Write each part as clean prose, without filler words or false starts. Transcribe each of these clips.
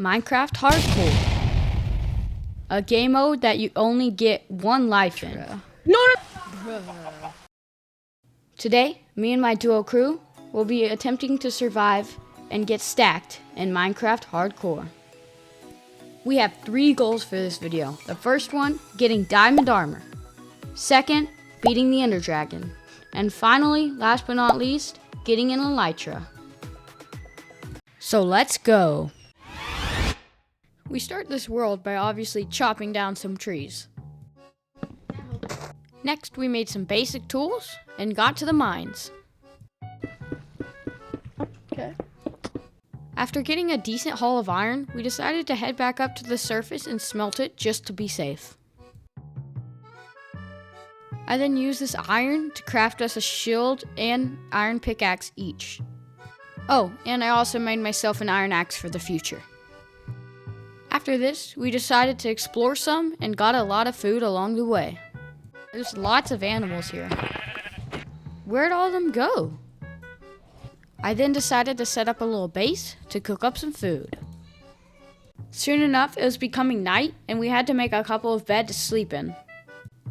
Minecraft Hardcore, a game mode that you only get one life in. Today, me and my duo crew will be attempting to survive and get stacked in Minecraft Hardcore. We have 3 goals for this video. The first one, getting diamond armor. Second, beating the Ender Dragon. And finally, last but not least, getting an elytra. So let's go. We start this world by obviously chopping down some trees. Next, we made some basic tools and got to the mines. Okay. After getting a decent haul of iron, we decided to head back up to the surface and smelt it just to be safe. I then used this iron to craft us a shield and iron pickaxe each. Oh, and I also made myself an iron axe for the future. After this, we decided to explore some and got a lot of food along the way. There's lots of animals here. Where'd all of them go? I then decided to set up a little base to cook up some food. Soon enough, it was becoming night and we had to make a couple of beds to sleep in.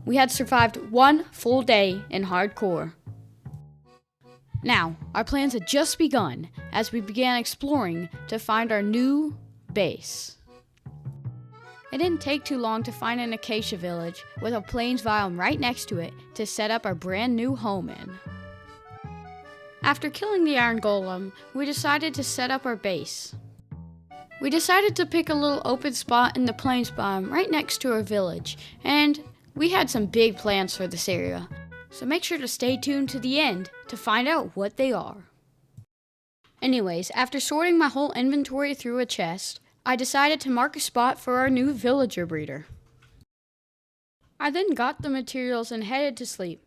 We had survived 1 full day in hardcore. Now, our plans had just begun as we began exploring to find our new base. It didn't take too long to find an acacia village with a plains biome right next to it to set up our brand new home in. After killing the iron golem, we decided to set up our base. We decided to pick a little open spot in the plains biome right next to our village, and we had some big plans for this area, so make sure to stay tuned to the end to find out what they are. Anyways, after sorting my whole inventory through a chest, I decided to mark a spot for our new villager breeder. I then got the materials and headed to sleep.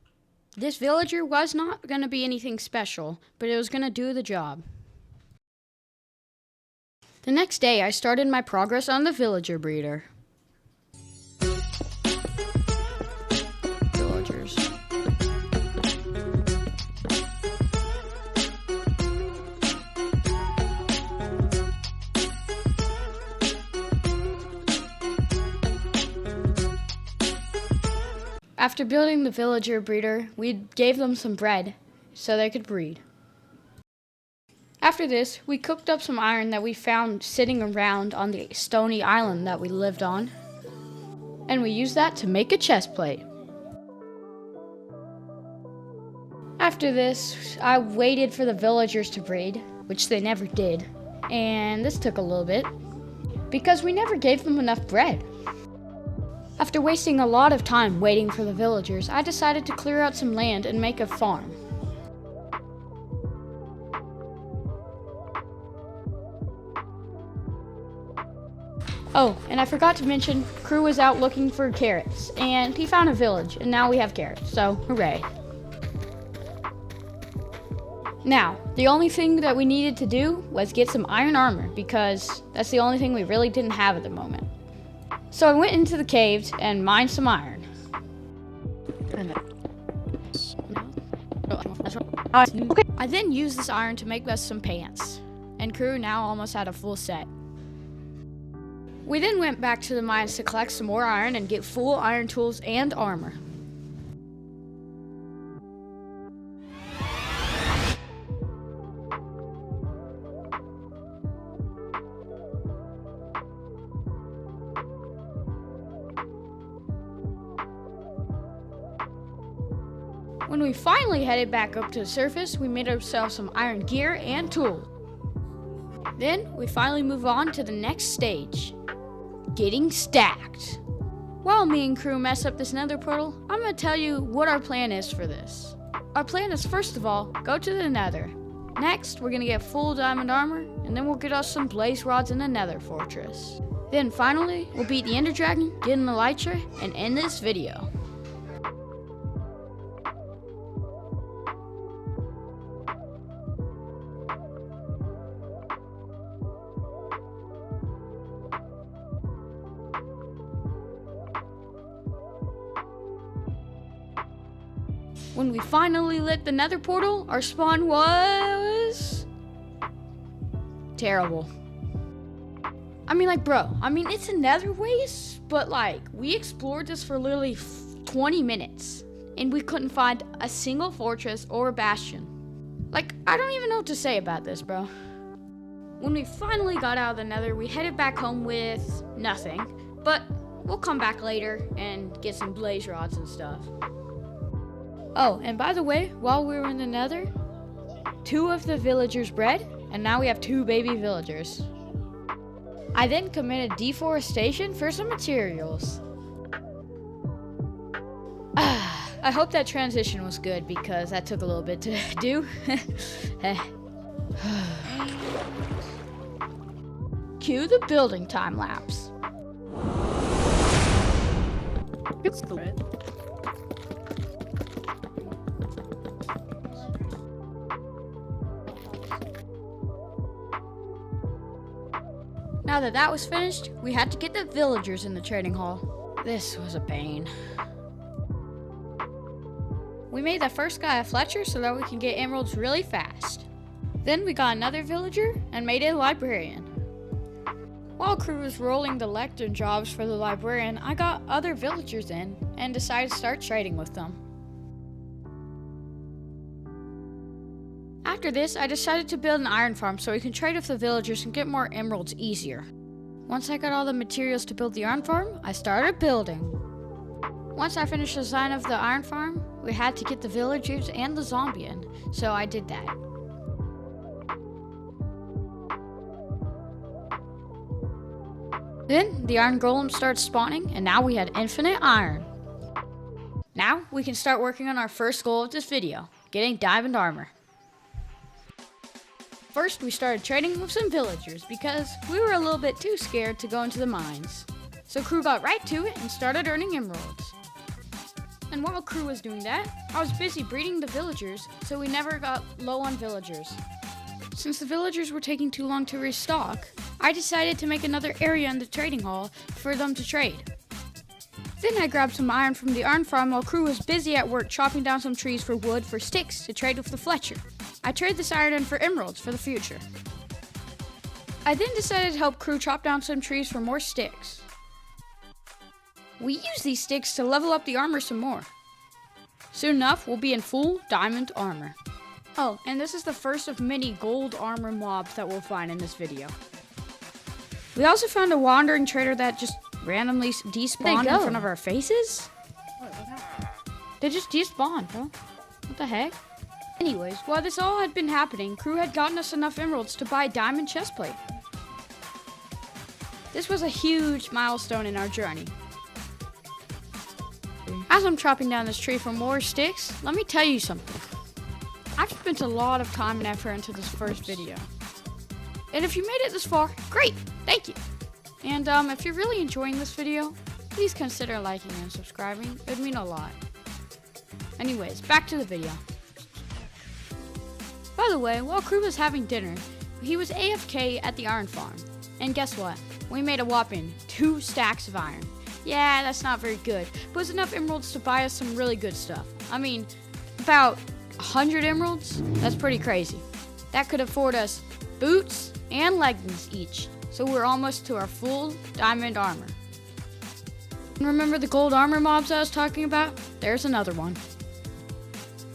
This villager was not going to be anything special, but it was going to do the job. The next day, I started my progress on the villager breeder. Villagers. After building the villager breeder, we gave them some bread so they could breed. After this, we cooked up some iron that we found sitting around on the stony island that we lived on, and we used that to make a chest plate. After this, I waited for the villagers to breed, which they never did, and this took a little bit because we never gave them enough bread. After wasting a lot of time waiting for the villagers, I decided to clear out some land and make a farm. Oh, and I forgot to mention, Crew was out looking for carrots, and he found a village, and now we have carrots, so hooray. Now, the only thing that we needed to do was get some iron armor, because that's the only thing we really didn't have at the moment. So I went into the caves and mined some iron. I then used this iron to make us some pants, and Crew now almost had a full set. We then went back to the mines to collect some more iron and get full iron tools and armor. When we finally headed back up to the surface, we made ourselves some iron gear and tools. Then we finally move on to the next stage, getting stacked. While me and Crew mess up this nether portal, I'm going to tell you what our plan is for this. Our plan is, first of all, go to the nether. Next, we're going to get full diamond armor, and then we'll get us some blaze rods in the nether fortress. Then finally, we'll beat the Ender Dragon, get an elytra, and end this video. When we finally lit the nether portal, our spawn was terrible. it's a nether waste, but like, we explored this for literally 20 minutes, and we couldn't find a single fortress or a bastion. Like, I don't even know what to say about this, bro. When we finally got out of the nether, we headed back home with nothing, but we'll come back later and get some blaze rods and stuff. Oh, and by the way, while we were in the nether, 2 of the villagers bred, and now we have 2 baby villagers. I then committed deforestation for some materials. I hope that transition was good because that took a little bit to do. Cue the building time lapse. It's good. Now that that was finished, we had to get the villagers in the trading hall. This was a pain. We made the first guy a Fletcher so that we can get emeralds really fast. Then we got another villager and made it a librarian. While crew was rolling the lectern jobs for the librarian, I got other villagers in and decided to start trading with them. After this, I decided to build an iron farm so we can trade with the villagers and get more emeralds easier. Once I got all the materials to build the iron farm, I started building. Once I finished the design of the iron farm, we had to get the villagers and the zombie in, so I did that. Then the iron golem started spawning, and now we had infinite iron. Now we can start working on our first goal of this video, getting diamond armor. First, we started trading with some villagers because we were a little bit too scared to go into the mines. So crew got right to it and started earning emeralds. And while crew was doing that, I was busy breeding the villagers, so we never got low on villagers. Since the villagers were taking too long to restock, I decided to make another area in the trading hall for them to trade. Then I grabbed some iron from the iron farm while crew was busy at work chopping down some trees for wood for sticks to trade with the Fletcher. I traded this iron in for emeralds for the future. I then decided to help crew chop down some trees for more sticks. We use these sticks to level up the armor some more. Soon enough, we'll be in full diamond armor. Oh, and this is the first of many gold armor mobs that we'll find in this video. We also found a wandering trader that just randomly despawned in front of our faces. They just despawned, bro. What the heck? Anyways, while this all had been happening, crew had gotten us enough emeralds to buy a diamond chestplate. This was a huge milestone in our journey. As I'm chopping down this tree for more sticks, let me tell you something. I've spent a lot of time and effort into this first video. And if you made it this far, great, thank you. And if you're really enjoying this video, please consider liking and subscribing. It would mean a lot. Anyways, back to the video. By the way, while crew was having dinner, he was AFK at the iron farm. And guess what? We made a whopping 2 stacks of iron. Yeah, that's not very good, but it's enough emeralds to buy us some really good stuff. I mean, about 100 emeralds? That's pretty crazy. That could afford us boots and leggings each, so we're almost to our full diamond armor. And remember the gold armor mobs I was talking about? There's another one.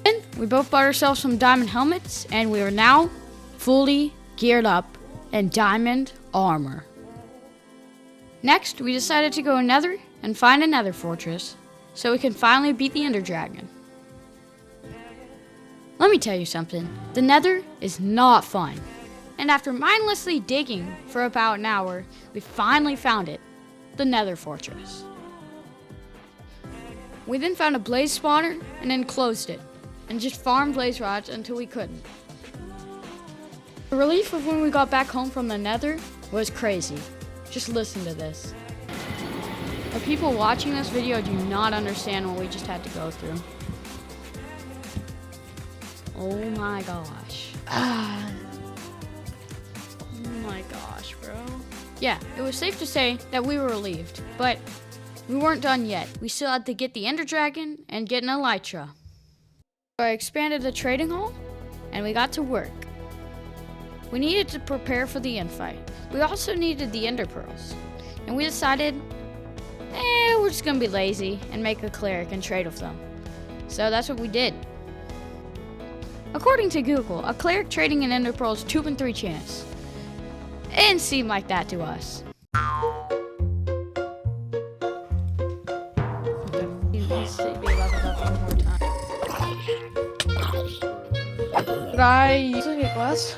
Then we both bought ourselves some diamond helmets, and we are now fully geared up in diamond armor. Next, we decided to go nether and find a nether fortress, so we can finally beat the ender dragon. Let me tell you something, the nether is not fun. And after mindlessly digging for about an hour, we finally found it, the nether fortress. We then found a blaze spawner and then closed it, and just farmed blaze rods until we couldn't. The relief of when we got back home from the nether was crazy. Just listen to this. The people watching this video do not understand what we just had to go through. Oh my gosh. Oh my gosh, bro. Yeah, it was safe to say that we were relieved, but we weren't done yet. We still had to get the ender dragon and get an elytra. So I expanded the trading hall, and we got to work. We needed to prepare for the end fight. We also needed the ender pearls. And we decided, we're just gonna be lazy and make a cleric and trade with them. So that's what we did. According to Google, a cleric trading an ender pearl is 2 in 3 chance. It didn't seem like that to us. Could I use a glass?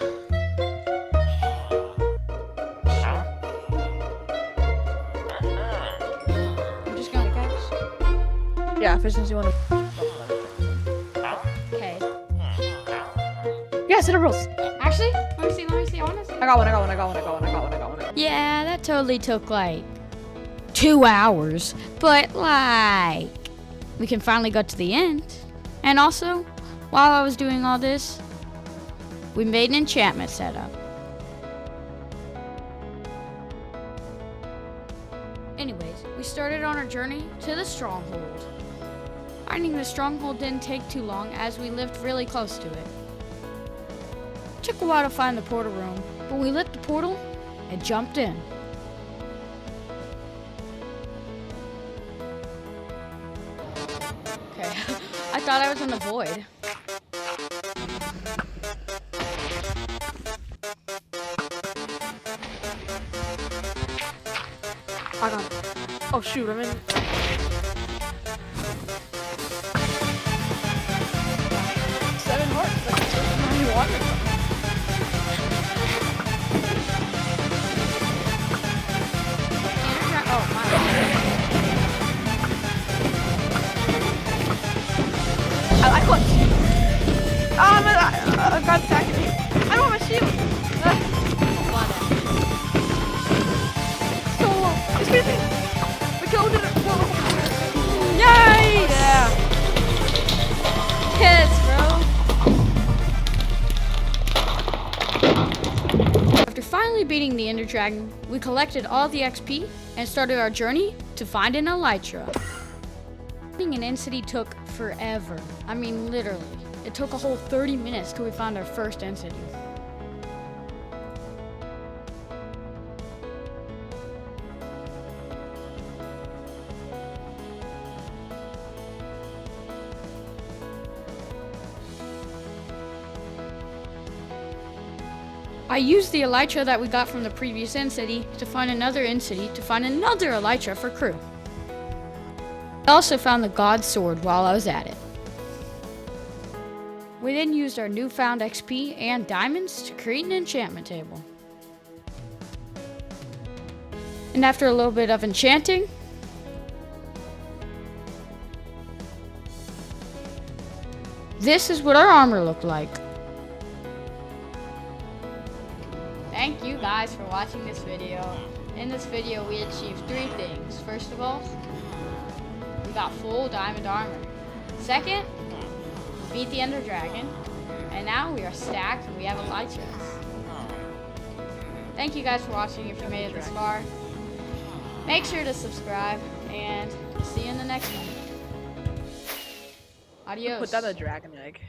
I'm just gonna catch. Yeah, efficiency one. Okay. Yes, ender pearls. Actually, let me see. I wanna see. I got one. Yeah, that totally took like 2 hours. But like, we can finally go to the end. And also, while I was doing all this, we made an enchantment setup. Anyways, we started on our journey to the stronghold. Finding the stronghold didn't take too long as we lived really close to it. It took a while to find the portal room, but we lit the portal and jumped in. Okay, I thought I was in the void. I got it. Oh shoot, I'm in. 7 hearts. That's how you want it. Oh my. I clutched. Oh, God's attacking me. I don't have a shield. So low. It's crazy. We killed it. Nice! Yeah. Hits, bro. After finally beating the Ender Dragon, we collected all the XP and started our journey to find an elytra. Finding an end city took forever. I mean, literally. It took a whole 30 minutes till we found our first end city. I used the elytra that we got from the previous end city to find another end city to find another elytra for crew. I also found the god sword while I was at it. We then used our newfound XP and diamonds to create an enchantment table. And after a little bit of enchanting, this is what our armor looked like. Thank you guys for watching this video. In this video we achieved 3 things. First of all, we got full diamond armor. Second, we beat the Ender Dragon. And now we are stacked and we have elytras. Thank you guys for watching if you made it this far. Make sure to subscribe and see you in the next one. Adios. Put down the dragon egg.